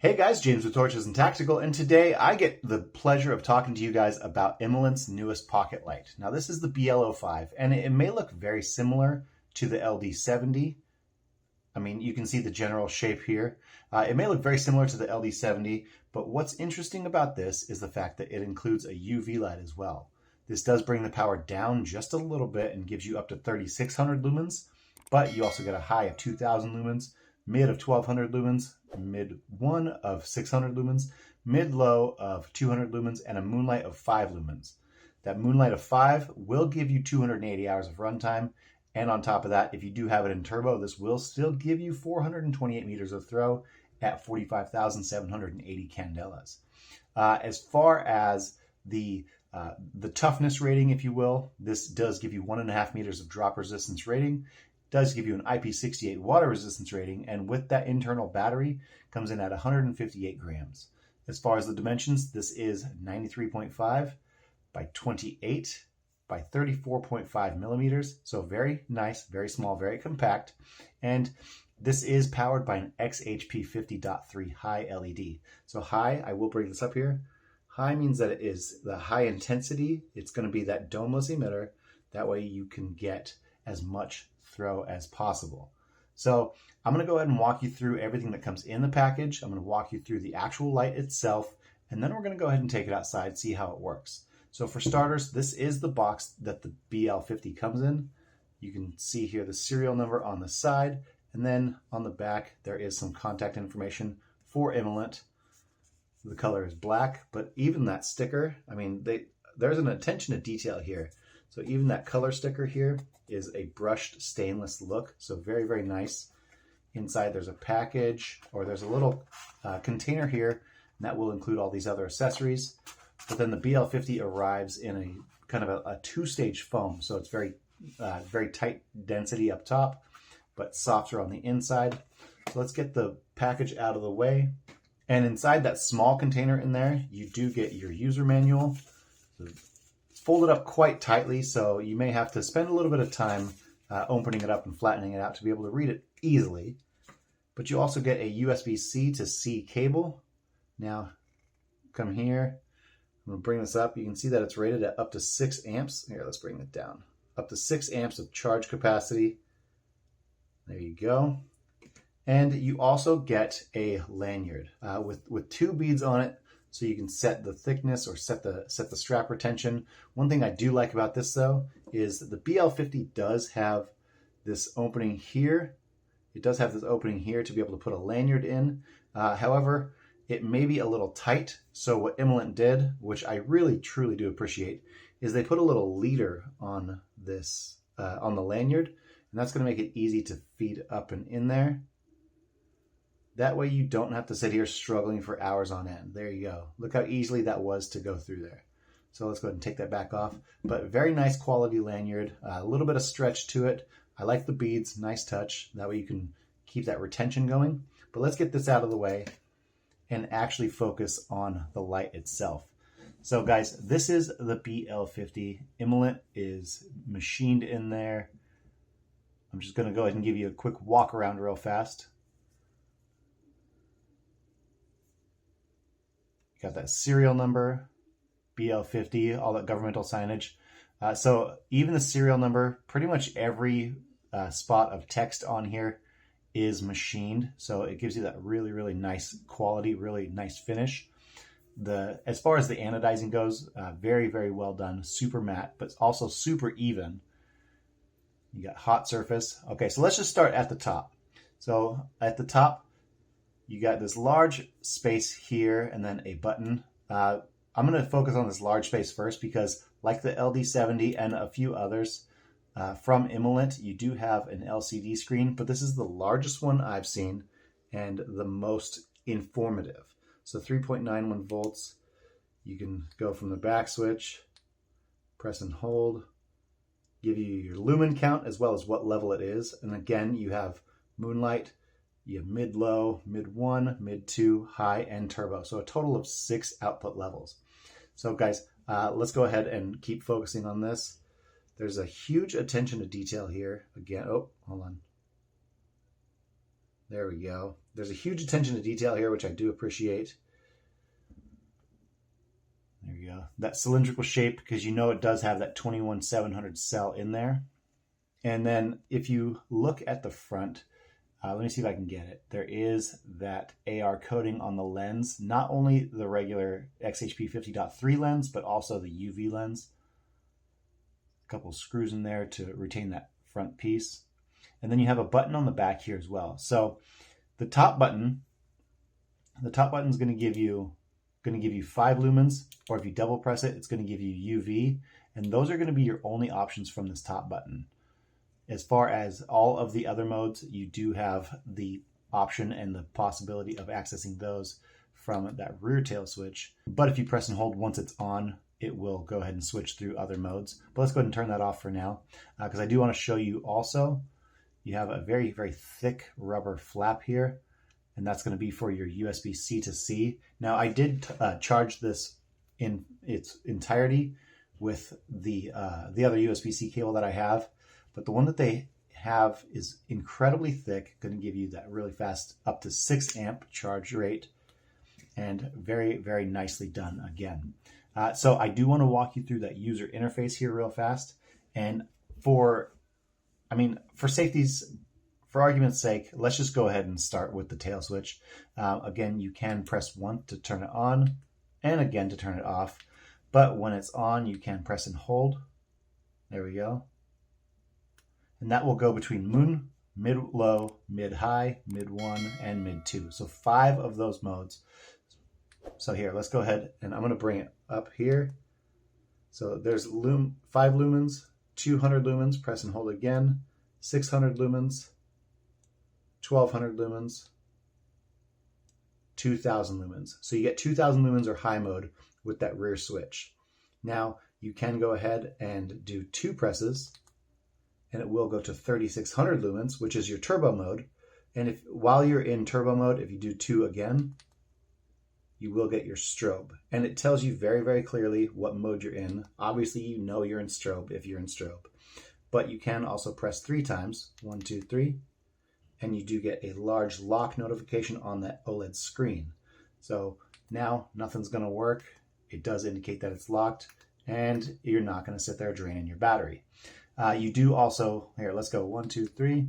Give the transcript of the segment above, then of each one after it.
Hey guys, James with Torches and Tactical, and today I get the pleasure of talking to you guys about IMALENT's newest pocket light. Now this is the BL05, and it may look very similar to the LD70. I mean, you can see the general shape here. It may look very similar to the LD70, but what's interesting about this is the fact that it includes a UV light as well. This does bring the power down just a little bit and gives you up to 3600 lumens, but you also get a high of 2000 lumens, mid of 1200 lumens, mid 1 of 600 lumens, mid low of 200 lumens, and a moonlight of 5 lumens. That moonlight of 5 will give you 280 hours of runtime, and on top of that, if you do have it in turbo, this will still give you 428 meters of throw at 45,780 candelas. As far as the toughness rating, if you will, this does give you 1.5 meters of drop resistance rating. Does give you an IP68 water resistance rating, and with that internal battery comes in at 158 grams. As far as the dimensions, this is 93.5 by 28 by 34.5 millimeters, so very nice, very small, very compact, and this is powered by an XHP 50.3 high LED. So high, I will bring this up here. High means that it is the high intensity. It's going to be that domeless emitter. That way you can get as much throw as possible. So I'm going to go ahead and walk you through everything that comes in the package. I'm going to walk you through the actual light itself, and then we're going to go ahead and take it outside, see how it works. So for starters, this is the box that the BL50 comes in. You can see here the serial number on the side, and then on the back there is some contact information for IMALENT. The color is black, but even that sticker, I mean, there's an attention to detail here. So even that color sticker here is a brushed stainless look, so very, very nice. Inside there's a package, or there's a little container here, and that will include all these other accessories. But then the BL50 arrives in a kind of a two-stage foam, so it's very, very tight density up top, but softer on the inside. So let's get the package out of the way. And inside that small container in there, you do get your user manual. So folded up quite tightly, so you may have to spend a little bit of time opening it up and flattening it out to be able to read it easily. But you also get a USB-C to C cable. Now, come here. I'm going to bring this up. You can see that it's rated at up to 6 amps. Here, let's bring it down. Up to 6 amps of charge capacity. There you go. And you also get a lanyard with 2 beads on it, so you can set the thickness or set the strap retention. One thing I do like about this though is that the BL50 does have this opening here. It does have this opening here to be able to put a lanyard in. However, it may be a little tight. So what IMALENT did, which I really truly do appreciate, is they put a little leader on this on the lanyard, and that's going to make it easy to feed up and in there. That way you don't have to sit here struggling for hours on end. There you go. Look how easily that was to go through there. So let's go ahead and take that back off. But very nice quality lanyard. A little bit of stretch to it. I like the beads. Nice touch. That way you can keep that retention going. But let's get this out of the way and actually focus on the light itself. So guys, this is the BL50. IMALENT is machined in there. I'm just going to go ahead and give you a quick walk around real fast. Got that serial number, BL50, all that governmental signage. So even the serial number, pretty much every spot of text on here is machined. So it gives you that really, really nice quality, really nice finish. As far as the anodizing goes, very, very well done. Super matte, but also super even. You got hot surface. Okay, so let's just start at the top. So at the top, you got this large space here and then a button. I'm going to focus on this large space first because like the LD70 and a few others from IMALENT, you do have an LCD screen, but this is the largest one I've seen and the most informative. So 3.91 volts. You can go from the back switch, press and hold, give you your lumen count as well as what level it is. And again, you have moonlight, you have mid-low, mid-1, mid-2, high, and turbo. So a total of 6 output levels. So guys, let's go ahead and keep focusing on this. There's a huge attention to detail here. Again, oh, hold on. There we go. There's a huge attention to detail here, which I do appreciate. There we go. That cylindrical shape, because you know it does have that 21700 cell in there. And then if you look at the front, let me see if I can get it. There is that AR coating on the lens, not only the regular XHP 50.3 lens, but also the UV lens. A couple of screws in there to retain that front piece. And then you have a button on the back here as well. So the top button is going to give you 5 lumens, or if you double press it, it's going to give you UV. And those are going to be your only options from this top button. As far as all of the other modes, you do have the option and the possibility of accessing those from that rear tail switch. But if you press and hold once it's on, it will go ahead and switch through other modes. But let's go ahead and turn that off for now, because I do want to show you also, you have a very, very thick rubber flap here, and that's going to be for your USB-C to C. Now, I did charge this in its entirety with the other USB-C cable that I have, but the one that they have is incredibly thick, going to give you that really fast, up to 6 amp charge rate, and very, very nicely done again. So I do want to walk you through that user interface here real fast. And for safety's, for argument's sake, let's just go ahead and start with the tail switch. Again, you can press 1 to turn it on, and again to turn it off. But when it's on, you can press and hold. There we go. And that will go between moon, mid-low, mid-high, mid-1, and mid-2. So 5 of those modes. So here, let's go ahead, and I'm going to bring it up here. So there's 5 lumens, 200 lumens, press and hold again, 600 lumens, 1200 lumens, 2000 lumens. So you get 2000 lumens or high mode with that rear switch. Now you can go ahead and do 2 presses, and it will go to 3600 lumens, which is your turbo mode. And if while you're in turbo mode, if you do 2 again, you will get your strobe. And it tells you very, very clearly what mode you're in. Obviously, you know you're in strobe if you're in strobe. But you can also press 3 times, 1, 2, 3, and you do get a large lock notification on that OLED screen. So now nothing's going to work. It does indicate that it's locked, and you're not going to sit there draining your battery. You do also, here, let's go 1, 2, 3.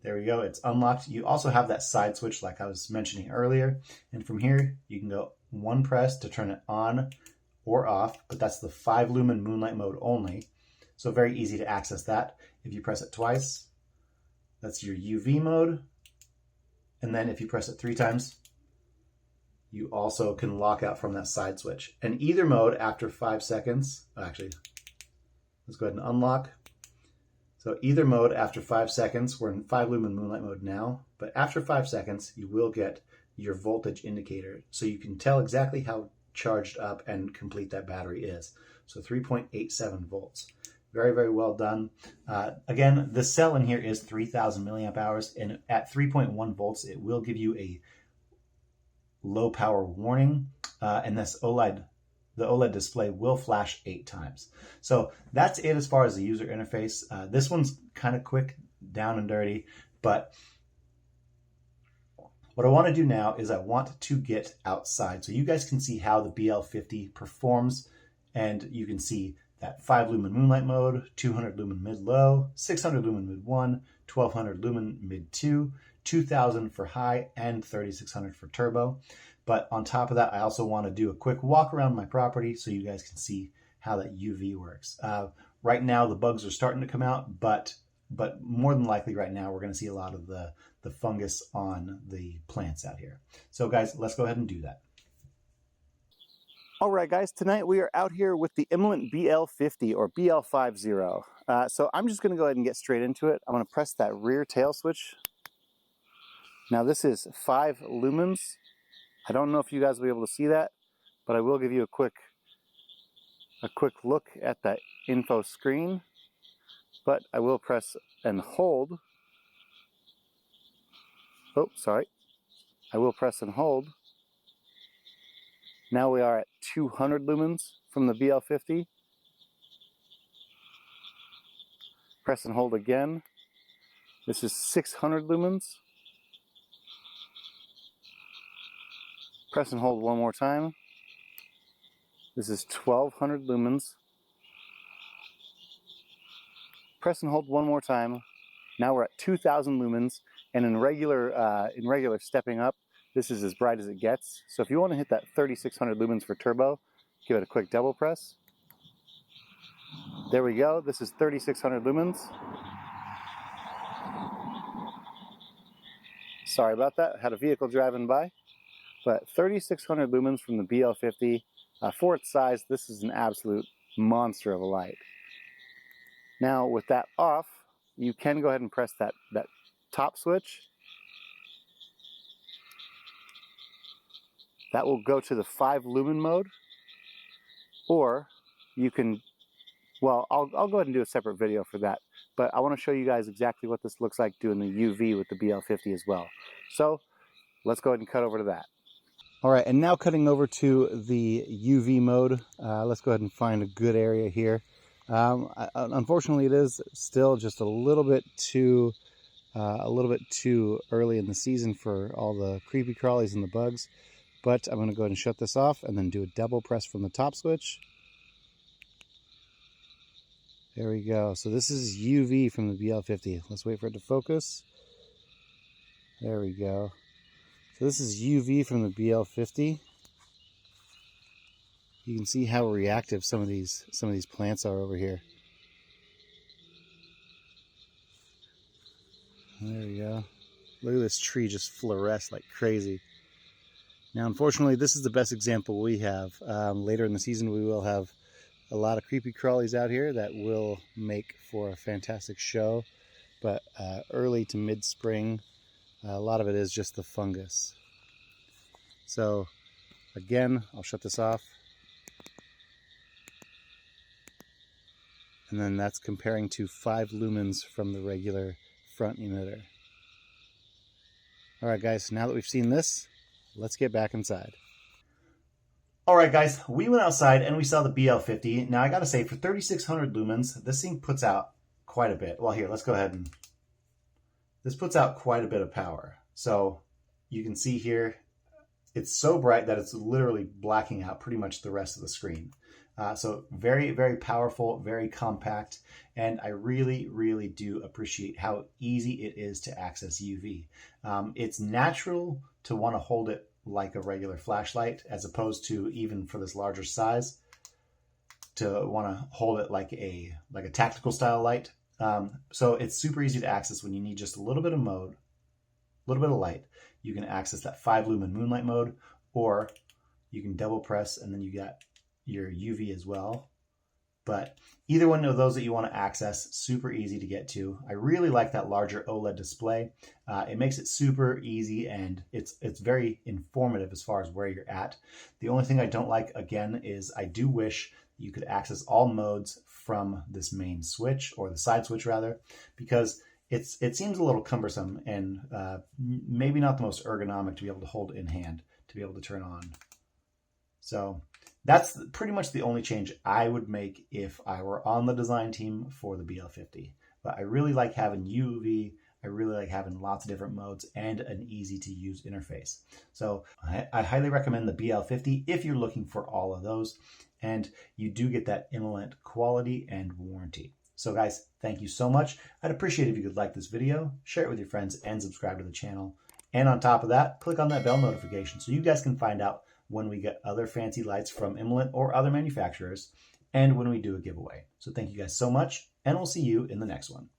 There we go, it's unlocked. You also have that side switch like I was mentioning earlier. And from here, you can go 1 press to turn it on or off, but that's the 5 lumen moonlight mode only. So very easy to access that. If you press it twice, that's your UV mode. And then if you press it 3 times, you also can lock out from that side switch. And either mode after 5 seconds, actually, let's go ahead and unlock. So either mode after 5 seconds, we're in 5 lumen moonlight mode now, but after 5 seconds, you will get your voltage indicator. So you can tell exactly how charged up and complete that battery is. So 3.87 volts. Very, very well done. Again, the cell in here is 3000 milliamp hours, and at 3.1 volts, it will give you a low power warning, and this the OLED display will flash 8 times. So that's it as far as the user interface. This one's kind of quick, down and dirty, but what I want to do now is I want to get outside so you guys can see how the BL50 performs, and you can see that 5 lumen moonlight mode, 200 lumen mid-low, 600 lumen mid-1, 1200 lumen mid-2, 2000 for high, and 3600 for turbo. But on top of that, I also want to do a quick walk around my property so you guys can see how that UV works. Right now, the bugs are starting to come out, but more than likely right now, we're going to see a lot of the fungus on the plants out here. So guys, let's go ahead and do that. All right, guys, tonight we are out here with the IMALENT BL50 or BL50. So I'm just going to go ahead and get straight into it. I'm going to press that rear tail switch. Now this is 5 lumens. I don't know if you guys will be able to see that, but I will give you a quick look at that info screen. But I will press and hold. Oh, sorry. I will press and hold. Now we are at 200 lumens from the BL50. Press and hold again. This is 600 lumens. Press and hold one more time. This is 1200 lumens. Press and hold one more time. Now we're at 2000 lumens, and in regular stepping up, this is as bright as it gets. So if you want to hit that 3600 lumens for turbo, give it a quick double press. There we go. This is 3600 lumens. Sorry about that. I had a vehicle driving by. But 3600 lumens from the BL50. For its size, this is an absolute monster of a light. Now with that off, you can go ahead and press that top switch. That will go to the 5 lumen mode. Or you can, well, I'll go ahead and do a separate video for that. But I want to show you guys exactly what this looks like doing the UV with the BL50 as well. So let's go ahead and cut over to that. All right, and now cutting over to the UV mode. Let's go ahead and find a good area here. Unfortunately, it is still just a little bit too early in the season for all the creepy crawlies and the bugs. But I'm going to go ahead and shut this off and then do a double press from the top switch. There we go. So this is UV from the BL50. Let's wait for it to focus. There we go. So this is UV from the BL50. You can see how reactive some of these plants are over here. There we go. Look at this tree just fluoresce like crazy. Now, unfortunately, this is the best example we have. Later in the season, we will have a lot of creepy crawlies out here that will make for a fantastic show. But early to mid-spring, a lot of it is just the fungus. So, again, I'll shut this off. And then that's comparing to 5 lumens from the regular front emitter. All right, guys, now that we've seen this, let's get back inside. All right, guys, we went outside and we saw the BL50. Now, I got to say, for 3600 lumens, this thing puts out quite a bit. Well, here, let's go ahead and... This puts out quite a bit of power. So you can see here, it's so bright that it's literally blacking out pretty much the rest of the screen. So very, very powerful, very compact, and I really, really do appreciate how easy it is to access UV. It's natural to want to hold it like a regular flashlight, as opposed to, even for this larger size, to want to hold it like a tactical style light. So it's super easy to access when you need just a little bit of mode, a little bit of light. You can access that 5 lumen moonlight mode, or you can double press and then you got your UV as well. But either one of those that you want to access, super easy to get to. I really like that larger OLED display. It makes it super easy, and it's very informative as far as where you're at. The only thing I don't like, again, is I do wish you could access all modes from this main switch, or the side switch rather, because it seems a little cumbersome and maybe not the most ergonomic to be able to hold in hand to be able to turn on. So that's pretty much the only change I would make if I were on the design team for the BL50. But I really like having UV. I really like having lots of different modes and an easy to use interface. So I highly recommend the BL50 if you're looking for all of those. And you do get that IMALENT quality and warranty. So guys, thank you so much. I'd appreciate it if you could like this video, share it with your friends, and subscribe to the channel. And on top of that, click on that bell notification so you guys can find out when we get other fancy lights from IMALENT or other manufacturers, and when we do a giveaway. So thank you guys so much, and we'll see you in the next one.